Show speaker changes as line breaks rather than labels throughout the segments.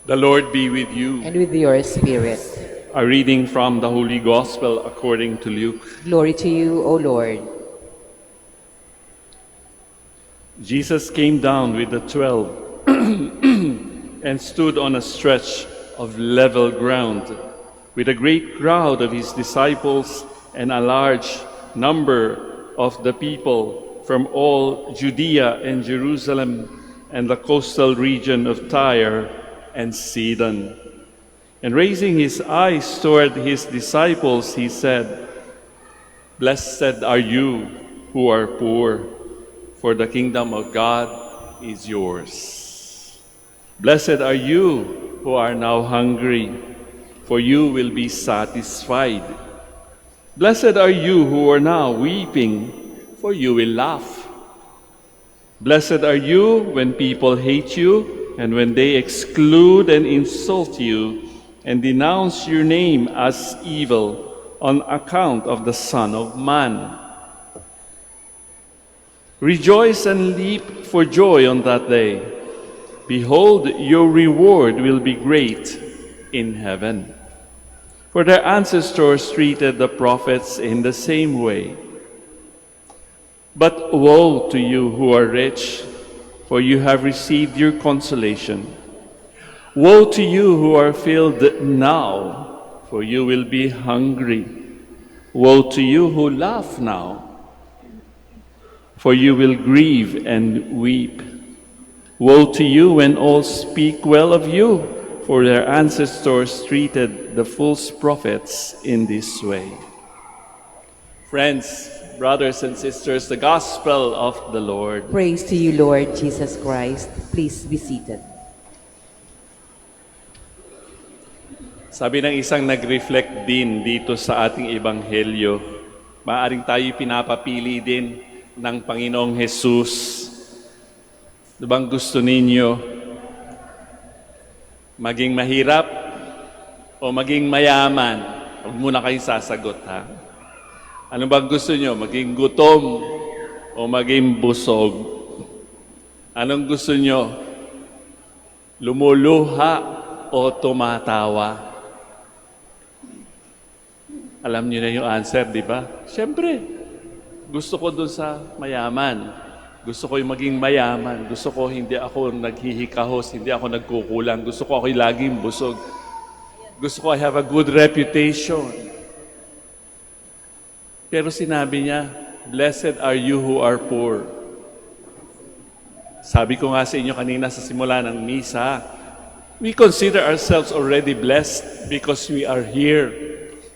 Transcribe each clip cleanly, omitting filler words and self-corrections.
The Lord be with you.
and with your spirit.
A reading from the Holy Gospel according to Luke.
Glory to you, O Lord.
Jesus came down with the 12 and stood on a stretch of level ground with a great crowd of his disciples and a large number of the people from all Judea and Jerusalem and the coastal region of Tyre and Sidon. And raising his eyes toward his disciples, he said, "Blessed are you who are poor, for the kingdom of God is yours. Blessed are you who are now hungry, for you will be satisfied. Blessed are you who are now weeping, for you will laugh. Blessed are you when people hate you, and when they exclude and insult you, and denounce your name as evil on account of the Son of Man. Rejoice and leap for joy on that day. Behold, your reward will be great in heaven. For their ancestors treated the prophets in the same way. But woe to you who are rich, for you have received your consolation. Woe to you who are filled now, for you will be hungry. Woe to you who laugh now, for you will grieve and weep. Woe to you when all speak well of you, for their ancestors treated the false prophets in this way." Friends, brothers and sisters, the Gospel of the Lord.
Praise to you, Lord Jesus Christ. Please be seated.
Sabi ng isang nag-reflect din dito sa ating ebanghelyo, maaring tayo pinapapili din ng Panginoong Jesus. Ano bang gusto ninyo? Maging mahirap o maging mayaman? Huwag muna kayong sasagot, ha? Ano bang gusto nyo? Maging gutom o maging busog? Anong gusto nyo? Lumuluha o tumatawa? Alam niyo na yung answer, di ba? Siyempre, gusto ko dun sa mayaman. Gusto ko yung maging mayaman. Gusto ko hindi ako naghihikahos, hindi ako nagkukulang. Gusto ko ako'y laging busog. Gusto ko I have a good reputation. Pero sinabi niya, "Blessed are you who are poor." Sabi ko nga sa inyo kanina sa simula ng misa, we consider ourselves already blessed because we are here.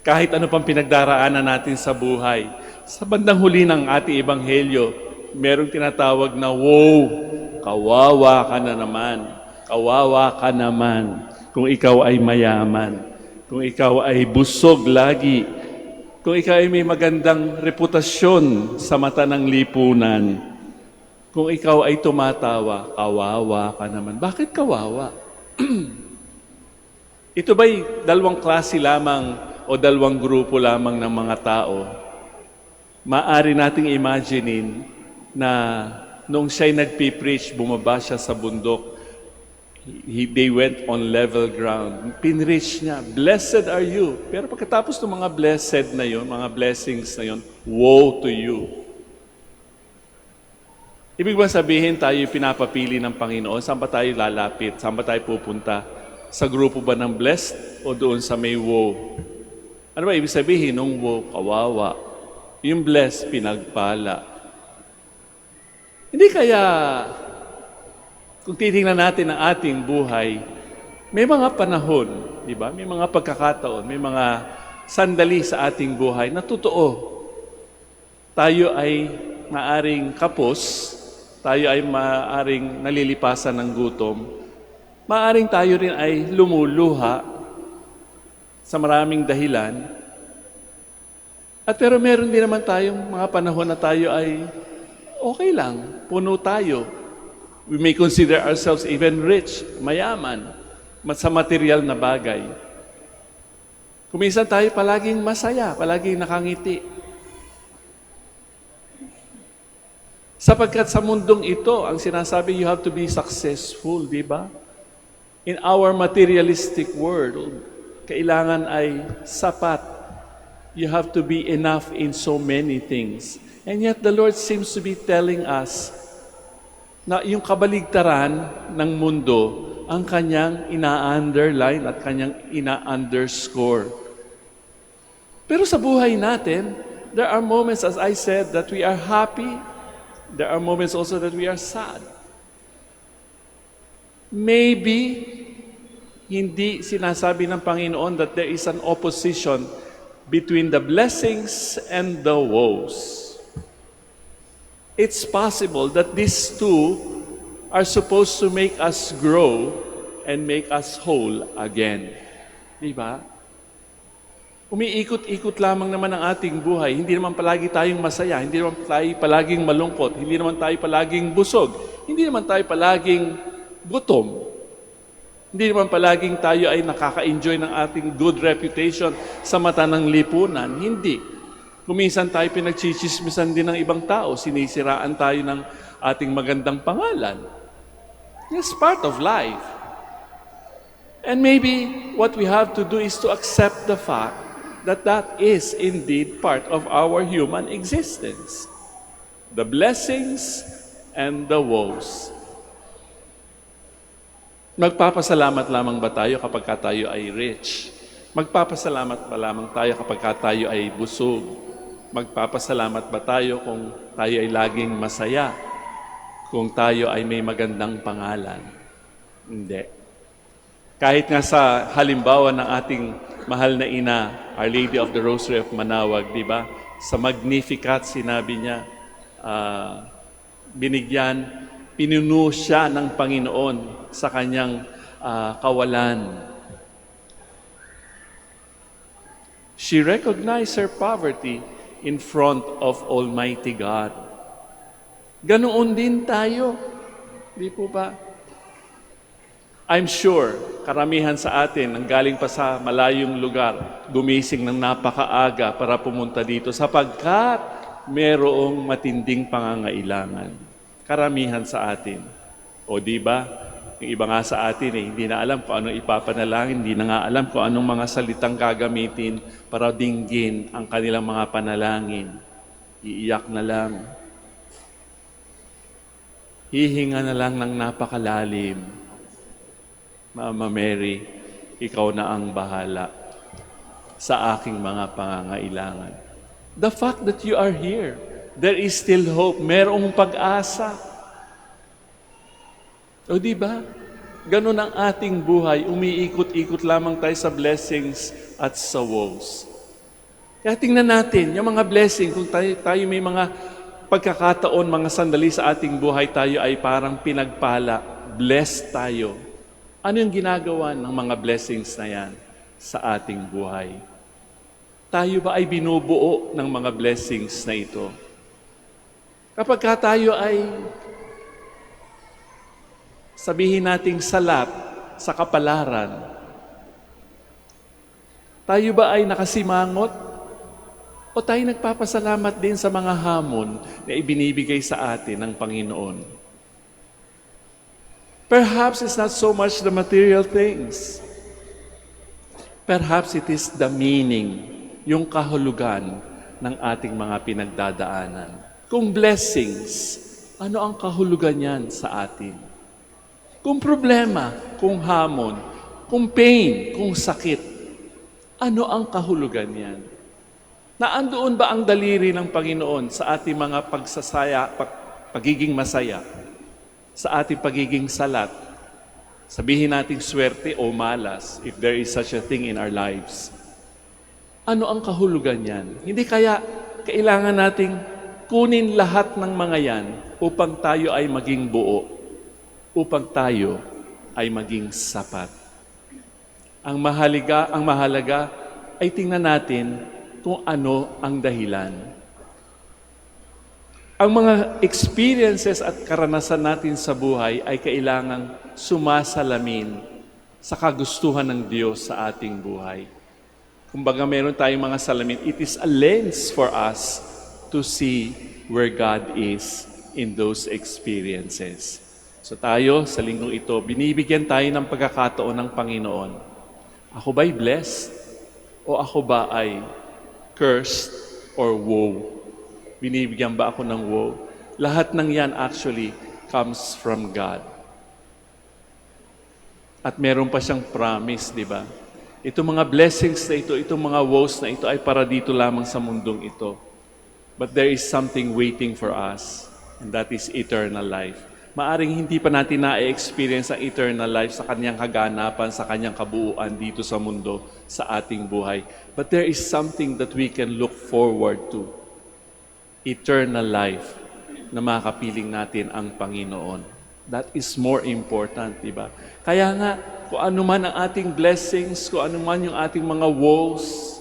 Kahit ano pang pinagdaraanan natin sa buhay. Sa bandang huli ng ating ebanghelyo, merong tinatawag na, "Woe, kawawa ka na naman. Kawawa ka naman kung ikaw ay mayaman. Kung ikaw ay busog lagi. Kung ikaw ay may magandang reputasyon sa mata ng lipunan. Kung ikaw ay tumatawa, kawawa ka naman." Bakit kawawa? Ito ba'y dalawang klase lamang o dalawang grupo lamang ng mga tao? Maaari nating imaginein na nung siya'y nagpipreach, bumaba siya sa bundok. They went on level ground. Pinreach niya, "Blessed are you." Pero pagkatapos ng mga blessed na yon, mga blessings na yon, woe to you. Ibig ba sabihin tayo pinapapili ng Panginoon? Saan ba tayo lalapit? Saan ba tayo pupunta? Sa grupo ba ng blessed o doon sa may woe? Ano ba ibig sabihin nung woe? Kawawa. Yung blessed, pinagpala. Hindi kaya, kung titingnan natin ang ating buhay, may mga panahon, di ba? May mga pagkakataon, may mga sandali sa ating buhay na totoo. Tayo ay maaring kapos, tayo ay maaring nalilipasan ng gutom, maaring tayo rin ay lumuluha sa maraming dahilan. At pero meron din naman tayong mga panahon na tayo ay okay lang, puno tayo. We may consider ourselves even rich, mayaman, sa material na bagay. Kuminsan tayo palaging masaya, palaging nakangiti. Sapagkat sa mundong ito, ang sinasabi, you have to be successful, di ba? In our materialistic world, kailangan ay sapat. You have to be enough in so many things. And yet the Lord seems to be telling us na yung kabaligtaran ng mundo ang kanyang ina-underline at kanyang ina-underscore. Pero sa buhay natin, there are moments, as I said, that we are happy. There are moments also that we are sad. Maybe, hindi sinasabi ng Panginoon that there is an opposition between the blessings and the woes. It's possible that these two are supposed to make us grow and make us whole again. Di ba? Umiikot-ikot lamang naman ang ating buhay. Hindi naman palagi tayong masaya, hindi naman tayo palaging malungkot, hindi naman tayo palaging busog, hindi naman tayo palaging gutom. Hindi naman palaging tayo ay nakaka-enjoy ng ating good reputation sa mata ng lipunan. Hindi. Kuminsan tayo pinagchichismisan din ng ibang tao, sinisiraan tayo ng ating magandang pangalan. It's part of life. And maybe what we have to do is to accept the fact that that is indeed part of our human existence. The blessings and the woes. Magpapasalamat lamang ba tayo kapag tayo ay rich? Magpapasalamat ba lamang tayo kapag tayo ay busog? Magpapasalamat ba tayo kung tayo ay laging masaya? Kung tayo ay may magandang pangalan? Hindi. Kahit nga sa halimbawa ng ating mahal na ina, Our Lady of the Rosary of Manaoag, di ba? Sa Magnificat, sinabi niya, pinuno siya ng Panginoon sa kanyang kawalan. She recognized her poverty in front of Almighty God. Ganoon din tayo. Di po ba? I'm sure, karamihan sa atin ang galing pa sa malayong lugar, gumising ng napakaaga para pumunta dito sapagkat merong matinding pangangailangan. Karamihan sa atin. O di ba? Yung iba nga sa atin hindi na alam kung anong ipapanalangin, hindi na nga alam kung anong mga salitang gagamitin para dinggin ang kanilang mga panalangin. Iiyak na lang. Hihinga na lang ng napakalalim. Mama Mary, ikaw na ang bahala sa aking mga pangangailangan. The fact that you are here, there is still hope. Merong pag-asa. O di ba? Ganun ang ating buhay. Umiikot-ikot lamang tayo sa blessings at sa woes. Kaya tingnan natin, yung mga blessing, kung tayo may mga pagkakataon, mga sandali sa ating buhay, tayo ay parang pinagpala. Blessed tayo. Ano yung ginagawa ng mga blessings na yan sa ating buhay? Tayo ba ay binubuo ng mga blessings na ito? Kapag tayo ay sabihin nating salat sa kapalaran, tayo ba ay nakasimangot? O tayo nagpapasalamat din sa mga hamon na ibinibigay sa atin ng Panginoon? Perhaps it's not so much the material things. Perhaps it is the meaning, yung kahulugan ng ating mga pinagdadaanan. Kung blessings, ano ang kahulugan yan sa atin? Kung problema, kung hamon, kung pain, kung sakit, ano ang kahulugan yan? Naandoon ba ang daliri ng Panginoon sa ating mga pagiging masaya, sa ating pagiging salat, sabihin nating swerte o malas, if there is such a thing in our lives? Ano ang kahulugan yan? Hindi kaya kailangan nating kunin lahat ng mga yan upang tayo ay maging buo, upang tayo ay maging sapat. Ang mahalaga ay tingnan natin kung ano ang dahilan. Ang mga experiences at karanasan natin sa buhay ay kailangang sumasalamin sa kagustuhan ng Diyos sa ating buhay. Kumbaga meron tayong mga salamin, it is a lens for us to see where God is in those experiences. So tayo, sa linggong ito, binibigyan tayo ng pagkakataon ng Panginoon. Ako ba'y blessed? O ako ba ay cursed or woe? Binibigyan ba ako ng woe? Lahat ng yan actually comes from God. At meron pa siyang promise, di ba? Itong mga blessings na ito, itong mga woes na ito ay para dito lamang sa mundong ito. But there is something waiting for us, and that is eternal life. Maaring hindi pa natin na-experience ang eternal life sa kanyang kaganapan, sa kanyang kabuuan dito sa mundo, sa ating buhay. But there is something that we can look forward to. Eternal life na makapiling natin ang Panginoon. That is more important, di ba? Kaya nga, kung ano man ang ating blessings, kung ano man yung ating mga woes,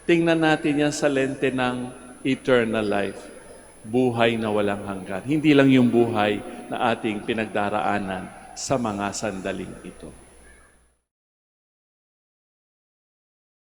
tingnan natin yan sa lente ng eternal life. Buhay na walang hanggan. Hindi lang yung buhay na ating pinagdaraanan sa mga sandaling ito.